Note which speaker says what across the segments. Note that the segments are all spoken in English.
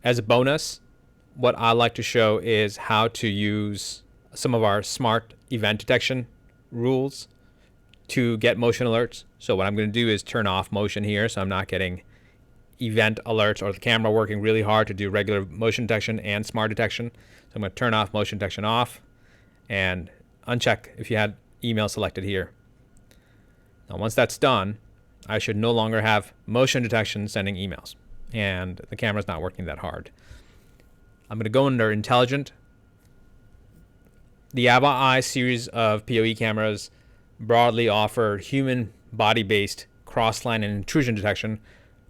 Speaker 1: As a bonus, what I like to show is how to use some of our smart event detection rules to get motion alerts. So what I'm going to do is turn off motion here, so I'm not getting event alerts or the camera working really hard to do regular motion detection and smart detection. So I'm going to turn off motion detection off and uncheck if you had email selected here. Now once that's done, I should no longer have motion detection sending emails, and the camera's not working that hard. I'm going to go under intelligent. The AvaEye series of PoE cameras broadly offer human body-based cross-line and intrusion detection.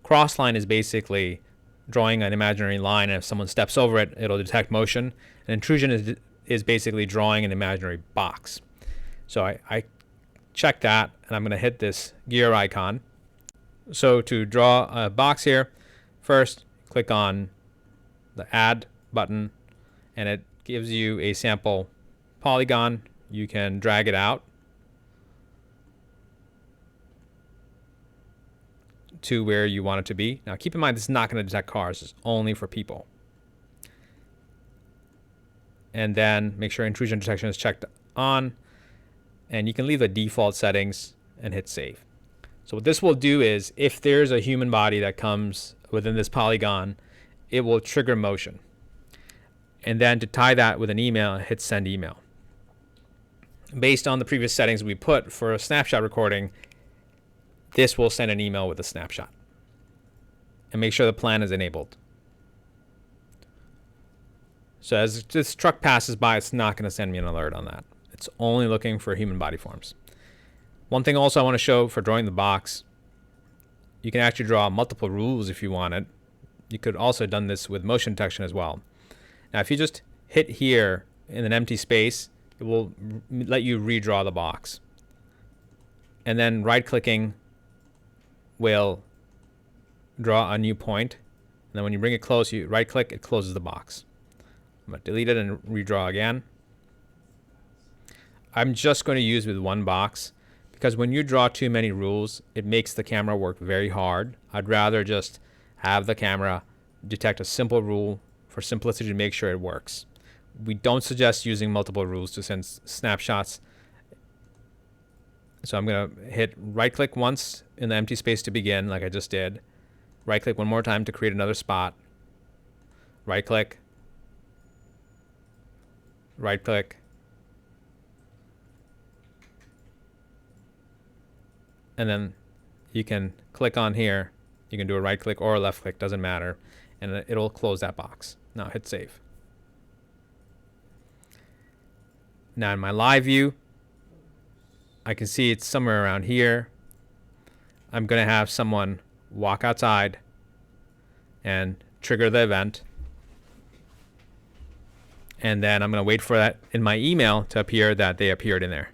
Speaker 1: Cross-line is basically drawing an imaginary line, and if someone steps over it, it'll detect motion. And intrusion is basically drawing an imaginary box. So I check that, and I'm going to hit this gear icon. So to draw a box here, first click on the add button, and it gives you a sample polygon. You can drag it out to where you want it to be. Now keep in mind, this is not going to detect cars. It's only for people. And then make sure intrusion detection is checked on, and you can leave the default settings and hit save. So what this will do is, if there's a human body that comes within this polygon, it will trigger motion. And then to tie that with an email, hit send email. Based on the previous settings we put for a snapshot recording, this will send an email with a snapshot. And make sure the plan is enabled. So as this truck passes by, it's not going to send me an alert on that. It's only looking for human body forms. One thing also I want to show for drawing the box, you can actually draw multiple rules if you wanted. You could also have done this with motion detection as well. Now if you just hit here in an empty space, it will let you redraw the box. And then right-clicking will draw a new point. And then when you bring it close, you right-click, it closes the box. I'm going to delete it and redraw again. I'm just going to use with one box, because when you draw too many rules, it makes the camera work very hard. I'd rather just have the camera detect a simple rule for simplicity to make sure it works. We don't suggest using multiple rules to send snapshots. So I'm going to hit right-click once in the empty space to begin, like I just did. Right-click one more time to create another spot. Right-click. Right-click. And then you can click on here. You can do a right-click or a left-click, doesn't matter. And it'll close that box. Now hit save. Now in my live view, I can see it's somewhere around here. I'm going to have someone walk outside and trigger the event. And then I'm going to wait for that in my email to appear that they appeared in there.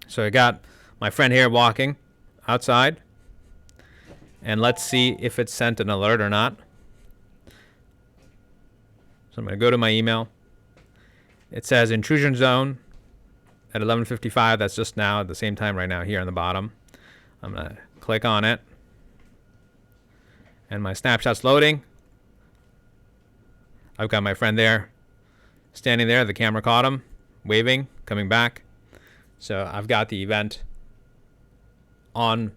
Speaker 1: So I got my friend here walking outside. And let's see if it sent an alert or not. So I'm going to go to my email. It says intrusion zone at 11:55. That's just now at the same time right now here on the bottom. I'm going to click on it. And my snapshot's loading. I've got my friend there, standing there. The camera caught him, waving, coming back. So I've got the event on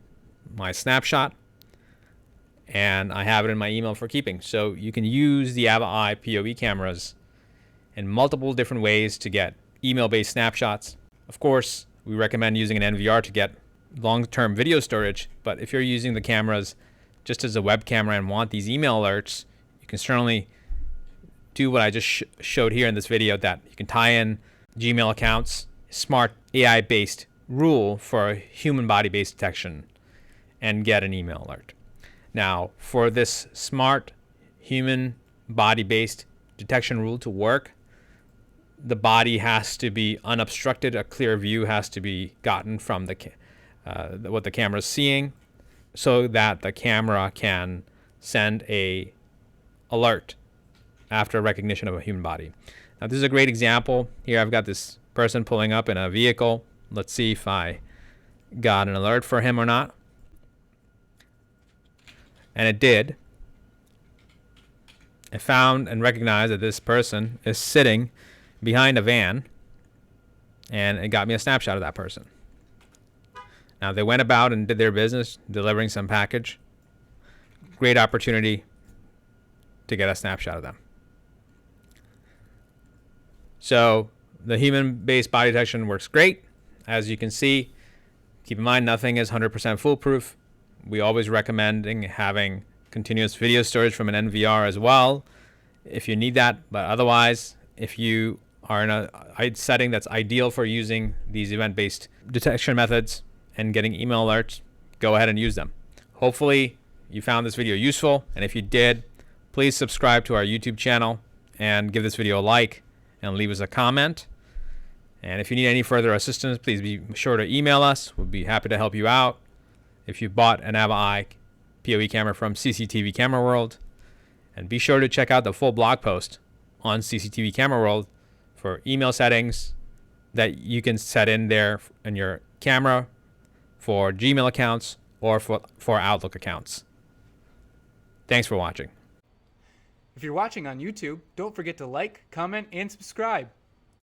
Speaker 1: my snapshot, and I have it in my email for keeping. So you can use the AvaEye PoE cameras in multiple different ways to get email-based snapshots. Of course, we recommend using an NVR to get long-term video storage, but if you're using the cameras just as a web camera and want these email alerts, you can certainly do what I just showed here in this video, that you can tie in Gmail accounts, smart AI-based rule for human body-based detection, and get an email alert. Now, for this smart human body-based detection rule to work, the body has to be unobstructed. A clear view has to be gotten from what the camera is seeing, so that the camera can send a alert after recognition of a human body. Now, this is a great example. Here I've got this person pulling up in a vehicle. Let's see if I got an alert for him or not. And it did. It found and recognized that this person is sitting behind a van, and it got me a snapshot of that person. Now, they went about and did their business, delivering some package. Great opportunity to get a snapshot of them. So the human-based body detection works great. As you can see, keep in mind, nothing is 100% foolproof. We always recommending having continuous video storage from an NVR as well if you need that. But otherwise, if you are in a setting that's ideal for using these event-based detection methods and getting email alerts, go ahead and use them. Hopefully you found this video useful, and if you did, please subscribe to our YouTube channel and give this video a like and leave us a comment. And if you need any further assistance, please be sure to email us. We'll be happy to help you out. If you bought an AvaEye PoE camera from CCTV Camera World, and be sure to check out the full blog post on CCTV Camera World for email settings that you can set in there in your camera for Gmail accounts or for Outlook accounts. Thanks for watching.
Speaker 2: If you're watching on YouTube, don't forget to like, comment, and subscribe.